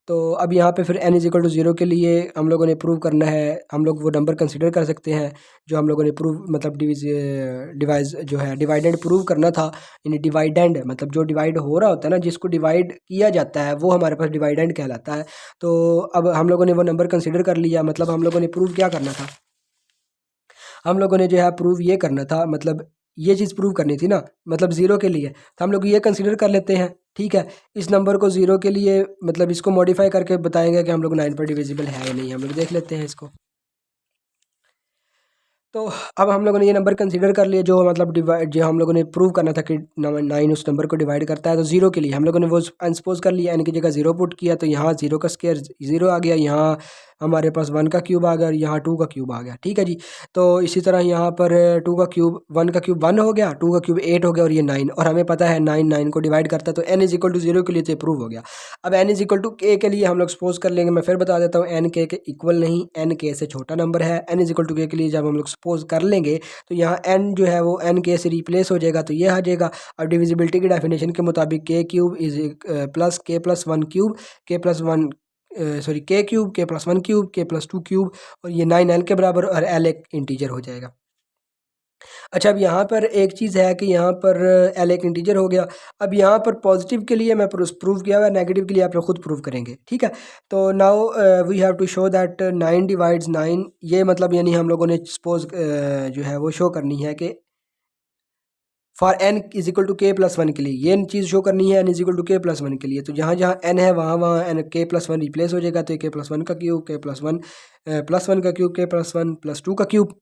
तो अब यहाँ पे फिर n इज़ इक्वल टू 0 के लिए हम लोगों ने प्रूव करना है, हम लोग वो नंबर कंसिडर कर सकते हैं जो हम लोगों ने प्रूव मतलब डिवाइस जो है डिवाइडेंड प्रूव करना था, यानी डिवाइडेंड मतलब जो डिवाइड हो रहा होता है ना, जिसको डिवाइड किया जाता है वो हमारे पास डिवाइडेंड कहलाता है। तो अब हम लोगों ने वो नंबर कंसिडर कर लिया, मतलब हम लोगों ने प्रूव क्या करना था, हम लोगों ने जो है प्रूव ये करना था, मतलब ये चीज़ प्रूव करनी थी ना, मतलब ज़ीरो के लिए, तो हम लोग ये कंसिडर कर लेते हैं। ठीक है, इस नंबर को ज़ीरो के लिए मतलब इसको मॉडिफाई करके बताएंगे कि हम लोग 9 पर डिविजिबल है या नहीं, हम लोग देख लेते हैं इसको। तो अब हम लोगों ने ये नंबर कंसीडर कर लिया जो मतलब डिवाइड, जो हम लोगों ने प्रूव करना था कि 9 उस नंबर को डिवाइड करता है। तो ज़ीरो के लिए हम लोगों ने वो अनसपोज कर लिया, एन की जगह ज़ीरो पुट किया, तो यहाँ ज़ीरो का स्क्वायर ज़ीरो आ गया, यहाँ हमारे पास 1 का क्यूब आ गया और यहाँ 2 का क्यूब आ गया। ठीक है जी, तो इसी तरह यहाँ पर 2 का क्यूब 1 का क्यूब 1 हो गया, 2 का क्यूब 8 हो गया और ये 9, और हमें पता है 9 को डिवाइड करता है, तो n इज इक्वल टू 0 के लिए तो प्रूव हो गया। अब n is equal to k के लिए हम लोग सपोज कर लेंगे, मैं फिर बता देता हूँ, n k के इक्वल नहीं, n k से छोटा नंबर है। n is equal to k के लिए जब हम लोग सपोज कर लेंगे तो यहाँ n जो है वो n k से रिप्लेस हो जाएगा, तो ये आ जाएगा। अब डिविजिबिलिटी की डेफिनेशन के मुताबिक k cube is plus k plus 1 cube, k plus 1 sorry k cube, k plus 1 cube, k plus 2 cube, और ये 9 l के बराबर, और l एक इंटीजर हो जाएगा। अच्छा, अब यहाँ पर एक चीज़ है कि यहाँ पर l एक इंटीजर हो गया। अब यहाँ पर पॉजिटिव के लिए मैं प्रूव किया हुआ है, नेगेटिव के लिए आप लोग खुद प्रूव करेंगे। ठीक है, तो now we have to show that 9 divides 9, ये मतलब यानी हम लोगों ने सपोज जो है वो शो करनी है कि for n is equal to k plus 1 के लिए ये चीज़ शो करनी है, n is equal to k plus 1 के लिए, तो जहाँ जहाँ n है वहाँ वहाँ n के प्लस 1 रिप्लेस हो जाएगा, तो के प्लस 1 का क्यूब, के प्लस 1 का क्यूब, के प्लस 1 प्लस 2 का क्यूब।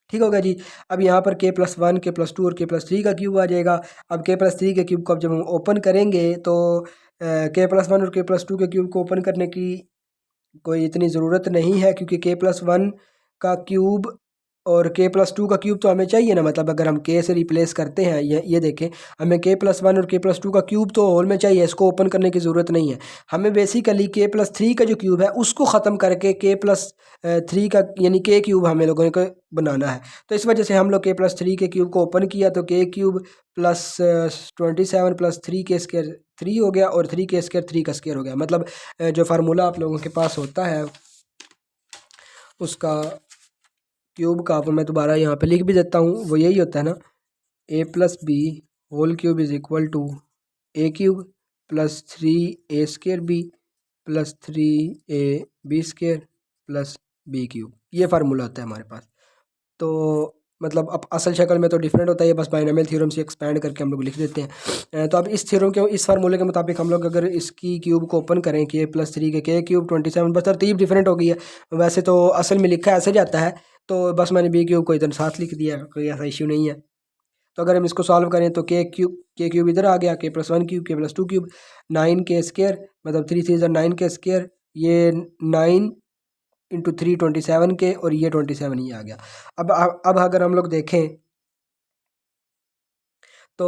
ठीक होगा जी। अब यहाँ पर के प्लस 1, के प्लस 2 और के प्लस 3 का क्यूब आ जाएगा। अब के प्लस 3 के क्यूब को अब जब हम ओपन करेंगे तो के प्लस 1 और के प्लस 2 के क्यूब को ओपन करने की कोई इतनी ज़रूरत नहीं है, क्योंकि के प्लस 1 का क्यूब और के प्लस 2 का क्यूब तो हमें चाहिए ना, मतलब अगर हम के से रिप्लेस करते हैं, ये देखें, हमें के प्लस 1 और के प्लस 2 का क्यूब तो होल में चाहिए, इसको ओपन करने की ज़रूरत नहीं है। हमें बेसिकली के प्लस 3 का जो क्यूब है उसको ख़त्म करके के प्लस 3 का यानी के क्यूब हमें लोगों को बनाना है। तो इस वजह से हम लोग के प्लस 3 के क्यूब को ओपन किया, तो के क्यूब प्लस 27 प्लस 3 के स्क्वायर 3 हो गया, और 3 के स्क्वायर 3 का स्क्वायर हो गया। मतलब जो फार्मूला आप लोगों के पास होता है उसका क्यूब का, वो मैं दोबारा यहाँ पे लिख भी देता हूँ, वो यही होता है ना, A plus B whole cube is equal to A cube plus 3a² B plus 3ab² plus B cube, ये फार्मूला होता है हमारे पास। तो मतलब अब असल शक्ल में तो डिफरेंट होता है, ये बस बाइनोमियल थ्योरम से एक्सपेंड करके हम लोग लिख देते हैं। तो अब इस थ्योरम के इस फार्मूले के मुताबिक हम लोग अगर इसकी क्यूब को ओपन करें, के प्लस 3 के क्यूब 27, बस तरतीब डिफरेंट हो गई है, वैसे तो असल में लिखा ऐसे जाता है, तो बस मैंने बी क्यूब को इधर साथ लिख दिया, कोई ऐसा इश्यू नहीं है। तो अगर हम इसको सॉल्व करें तो के क्यूब इधर आ गया, के प्लस 1 क्यूब, के प्लस 2 क्यूब, 9 के स्क्वायर, मतलब 3 3 9 के स्क्वायर, ये 9 इंटू 3 27 के, और ये 27 ही आ गया। अब अगर हम लोग देखें तो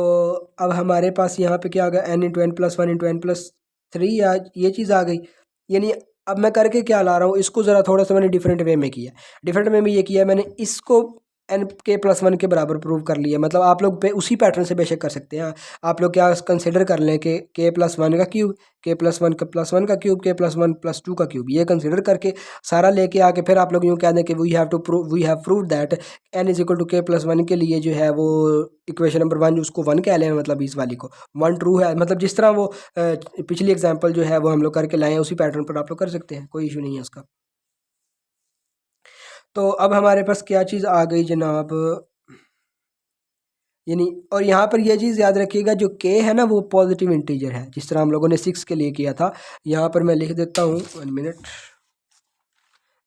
अब हमारे पास यहाँ पे क्या आ गया, n into n plus 1 into n plus 3, ये चीज़ आ गई। यानी अब मैं करके क्या ला रहा हूँ, इसको ज़रा थोड़ा सा मैंने डिफरेंट वे में किया। डिफरेंट वे में ये किया मैंने, इसको n के प्लस 1 के बराबर प्रूव कर लिया। मतलब आप लोग पे उसी पैटर्न से बेशक कर सकते हैं। आप लोग क्या कंसिडर कर लें कि के प्लस 1 का क्यूब, के प्लस 1 का प्लस 1 का क्यूब, के प्लस 1 प्लस 2 का क्यूब, ये कंसिडर करके सारा लेके आके फिर आप लोग यूँ कह दें कि we have prove that n is equal to k plus 1 के लिए जो है वो इक्वेशन नंबर 1 उसको 1 कह लें, मतलब इस वाली को 1 ट्रू है। मतलब जिस तरह वो पिछली एग्जांपल जो है वो हम लोग करके लाए हैं, उसी पैटर्न पर आप लोग कर सकते हैं, कोई इशू नहीं है उसका। तो अब हमारे पास क्या चीज़ आ गई जनाब, यानी और यहाँ पर यह चीज़ याद रखिएगा, जो के है ना वो पॉजिटिव इंटीजर है, जिस तरह हम लोगों ने 6 के लिए किया था। यहाँ पर मैं लिख देता हूँ, 1 मिनट,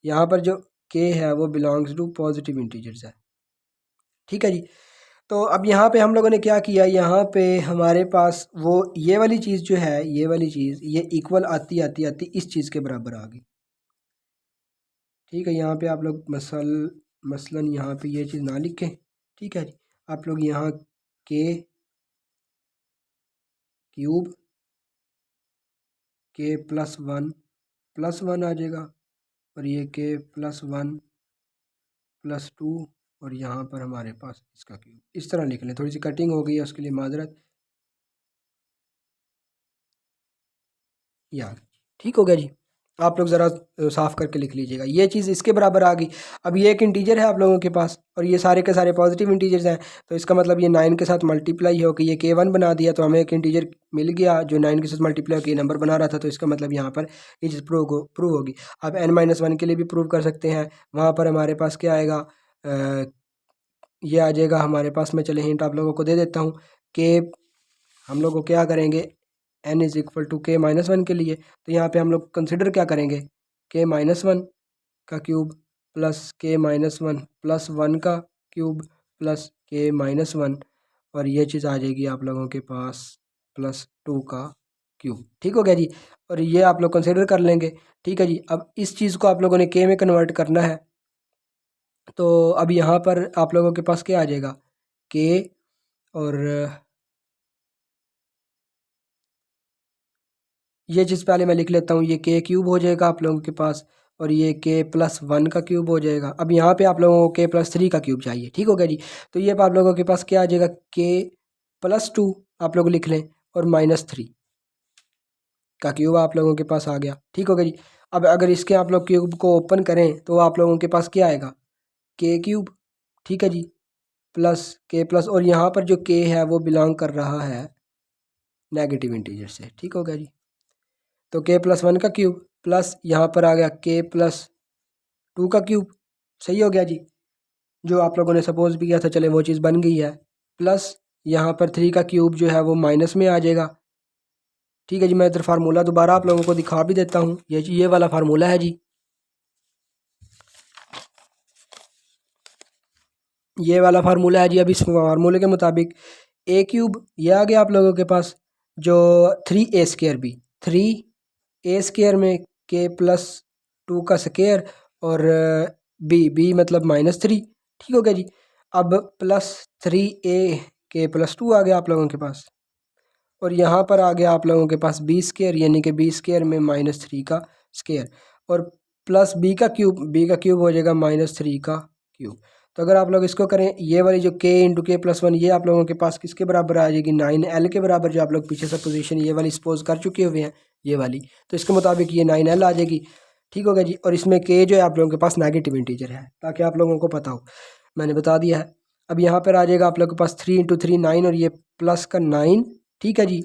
यहाँ पर जो के है वो बिलोंग्स टू पॉजिटिव इंटीजर्स है। ठीक है जी। तो अब यहाँ पे हम लोगों ने क्या किया, यहाँ पे हमारे पास वो ये वाली चीज़ जो है, ये वाली चीज़ ये इक्वल आती आती आती इस चीज़ के बराबर आ गई। ठीक है, यहाँ पे आप लोग मसलन यहाँ पे ये चीज़ ना लिखें। ठीक है जी, आप लोग यहाँ के क्यूब के प्लस वन आ जाएगा, और ये के +1 +2, और यहाँ पर हमारे पास इसका क्यूब। इस तरह लिख लें, थोड़ी सी कटिंग हो गई है उसके लिए माजरत यार। ठीक हो गया जी, आप लोग ज़रा साफ़ करके लिख लीजिएगा। ये चीज़ इसके बराबर आ गई। अब ये एक इंटीजर है आप लोगों के पास, और ये सारे के सारे पॉजिटिव इंटीजर्स हैं, तो इसका मतलब ये 9 के साथ मल्टीप्लाई हो कि ये k1 बना दिया, तो हमें एक इंटीजर मिल गया जो 9 के साथ मल्टीप्लाई होकर नंबर बना रहा था। तो इसका मतलब यहाँ पर ये चीज़ प्रूव होगी। अब n-1 के लिए भी प्रूव कर सकते हैं। वहाँ पर हमारे पास क्या आएगा, ये आ जाएगा हमारे पास में। चले हिंट आप लोगों को दे देता हूँ कि हम लोग को क्या करेंगे, n = k-1 के लिए, तो यहाँ पे हम लोग कंसिडर क्या करेंगे, k-1 का क्यूब प्लस k-1 प्लस 1 का क्यूब प्लस k-1, और ये चीज़ आ जाएगी आप लोगों के पास +2 का क्यूब। ठीक हो गया जी, और ये आप लोग कंसिडर कर लेंगे। ठीक है जी, अब इस चीज़ को आप लोगों ने k में कन्वर्ट करना है, तो अब यहाँ पर आप लोगों के पास क्या आ जाएगा, k, और ये चीज़ पहले मैं लिख लेता हूँ, ये k क्यूब हो जाएगा आप लोगों के पास, और ये k+1 का क्यूब हो जाएगा। अब यहाँ पे आप लोगों को k+3 का क्यूब चाहिए। ठीक हो गया जी, तो ये आप लोगों के पास क्या आ जाएगा, k+2 आप लोग लिख लें, और -3 का क्यूब आप लोगों के पास आ गया। ठीक हो गया जी, अब अगर इसके आप लोग क्यूब को ओपन करें तो आप लोगों के पास क्या आएगा, k क्यूब। ठीक है जी, प्लस k+, और यहाँ पर जो k है वो बिलोंग कर रहा है नेगेटिव इंटीजर से। ठीक हो गया जी, तो k+1 का क्यूब प्लस यहाँ पर आ गया k+2 का क्यूब। सही हो गया जी, जो आप लोगों ने सपोज भी किया था, चले वो चीज़ बन गई है। प्लस यहाँ पर 3 का क्यूब जो है वो माइनस में आ जाएगा। ठीक है जी, मैं इधर फार्मूला दोबारा आप लोगों को दिखा भी देता हूँ। ये वाला फार्मूला है जी, ये वाला फार्मूला है जी। अब इस फार्मूले के मुताबिक a क्यूब ये आ गया आप लोगों के पास, जो 3a² 3a² में k+2 का स्क्वायर, और b मतलब -3। ठीक हो गया जी, अब +3a k+2 आ गया आप लोगों के पास, और यहाँ पर आ गया आप लोगों के पास b², यानी कि b² में -3 का स्क्वायर, और प्लस b का क्यूब हो जाएगा -3 का क्यूब। तो अगर आप लोग इसको करें, ये वाली जो k × k+1 ये आप लोगों के पास किसके बराबर आ जाएगी, 9l के बराबर, जो आप लोग पीछे से पोजीशन ये वाली सपोज कर चुके हुए हैं ये वाली, तो इसके मुताबिक ये 9l आ जाएगी। ठीक हो गया जी, और इसमें k जो है आप लोगों के पास नेगेटिव इंटीजर है, ताकि आप लोगों को पता हो, मैंने बता दिया है। अब यहाँ पर आ जाएगा आप लोग के पास 3 × 3 9, और ये प्लस का 9। ठीक है जी,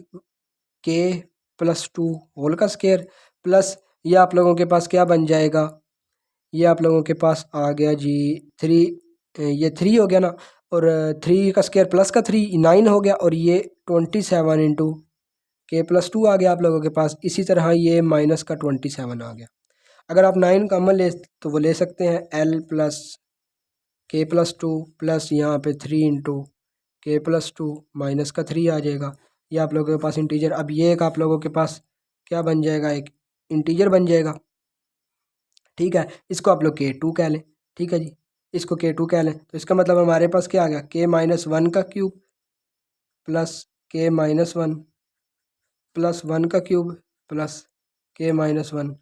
k+2 होल का स्क्वायर, प्लस ये आप लोगों के पास क्या बन जाएगा, ये आप लोगों के पास आ गया जी 3, ये 3 हो गया ना, और 3 का स्क्वायर प्लस का 3 9 हो गया, और ये 27 × k+2 आ गया आप लोगों के पास। इसी तरह ये माइनस का 27 आ गया। अगर आप 9 कॉमन ले तो वो ले सकते हैं, l + k+2 प्लस यहाँ पे 3 × k+2 माइनस का 3 आ जाएगा। ये आप लोगों के पास इंटीजर, अब ये एक आप लोगों के पास क्या बन जाएगा, एक इंटीजर बन जाएगा। ठीक है, इसको आप लोग k2 कह लें। ठीक है जी, इसको k2 कह लें, तो इसका मतलब हमारे पास क्या आ गया, k-1 का क्यूब प्लस k-1 प्लस 1 का क्यूब प्लस k-1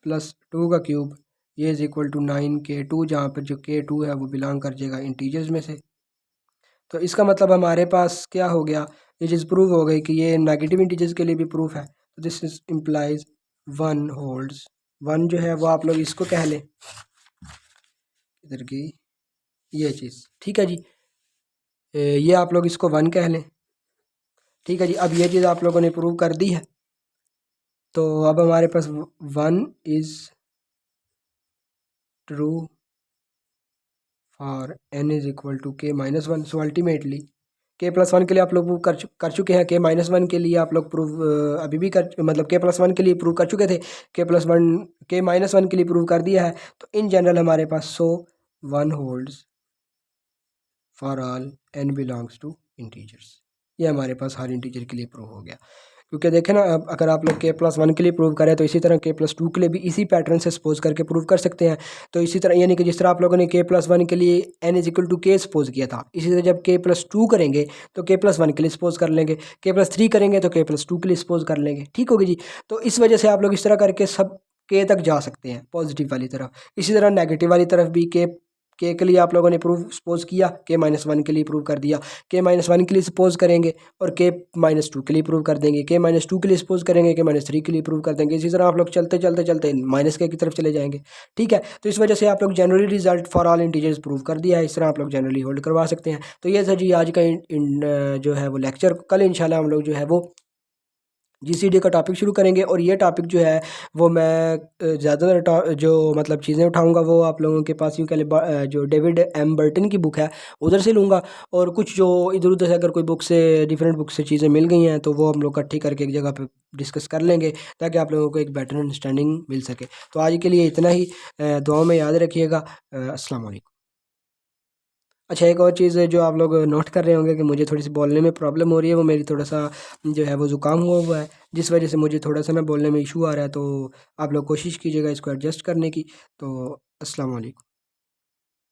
प्लस 2 का क्यूब, ये इज इक्वल टू 9k2, जहाँ पर जो k2 है वो बिलोंग कर जाएगा इंटीजर्स में से। तो इसका मतलब हमारे पास क्या हो गया, ये चीज़ प्रूव हो गई कि ये नेगेटिव इंटीजर्स के लिए भी प्रूफ है। तो दिस इज इम्प्लाइज 1 होल्ड्स, 1 जो है वो आप लोग इसको कह लें, इधर की ये चीज़। ठीक है जी, ये आप लोग इसको 1 कह लें। ठीक है जी, अब ये चीज़ आप लोगों ने प्रूव कर दी है, तो अब हमारे पास 1 is true for n is equal to k-1। So ultimately k+1 के लिए आप लोग प्रूव कर चुके हैं, k-1 के लिए आप लोग प्रूव अभी भी कर, मतलब k+1 के लिए प्रूव कर चुके थे, k-1 के लिए प्रूव कर दिया है। तो इन जनरल हमारे पास 1 holds for all n belongs to integers, ये हमारे पास हर इंटीजर के लिए प्रूव हो गया। क्योंकि देखें ना, अब अगर आप लोग k+1 के लिए प्रूव करें तो इसी तरह k+2 के लिए भी इसी पैटर्न से सपोज करके प्रूव कर सकते हैं। तो इसी तरह यानी कि जिस तरह आप लोगों ने k+1 के लिए n=k सपोज किया था, इसी तरह जब k+2 करेंगे तो k+1 के लिए सपोज कर लेंगे, k+3 करेंगे तो k+2 के लिए सपोज कर लेंगे। ठीक होगी जी। तो इस वजह से आप लोग इस तरह करके सब k तक जा सकते हैं पॉजिटिव वाली तरफ। इसी तरह नेगेटिव वाली तरफ भी के लिए आप लोगों ने प्रूव सपोज किया, k-1 के लिए प्रूव कर दिया, k-1 के लिए सपोज करेंगे और k-2 के लिए प्रूव कर देंगे, k-2 के लिए सपोज करेंगे, k-3 के लिए प्रूव कर देंगे। इसी तरह आप लोग चलते चलते चलते -k की तरफ चले जाएंगे। ठीक है, तो इस वजह से आप लोग generally result for all integers prove कर दिया है। इस तरह आप लोग जनरली होल्ड करवा सकते हैं। तो ये था जी आज का जो है वो लेक्चर। कल इंशाल्लाह हम लोग जो है वो GCD का टॉपिक शुरू करेंगे और ये टॉपिक जो है वो मैं ज़्यादातर जो मतलब चीज़ें उठाऊंगा वो आप लोगों के पास यूँ कह लें जो डेविड एम बर्टन की बुक है उधर से लूँगा, और कुछ जो इधर उधर से अगर कोई बुक से डिफरेंट बुक से चीज़ें मिल गई हैं तो वो हम लोग इकट्ठी करके एक जगह पे डिस्कस कर लेंगे ताकि आप लोगों को एक बेटर अंडरस्टैंडिंग मिल सके। तो आज के लिए इतना ही। दुआओं में याद रखिएगा। अस्सलाम वालेकुम। अच्छा, एक और चीज़ है जो आप लोग नोट कर रहे होंगे कि मुझे थोड़ी सी बोलने में प्रॉब्लम हो रही है, वो मेरी थोड़ा सा जो है वो ज़ुकाम हुआ है, जिस वजह से मुझे थोड़ा सा ना बोलने में इशू आ रहा है। तो आप लोग कोशिश कीजिएगा इसको एडजस्ट करने की। तो अस्सलाम वालेकुम।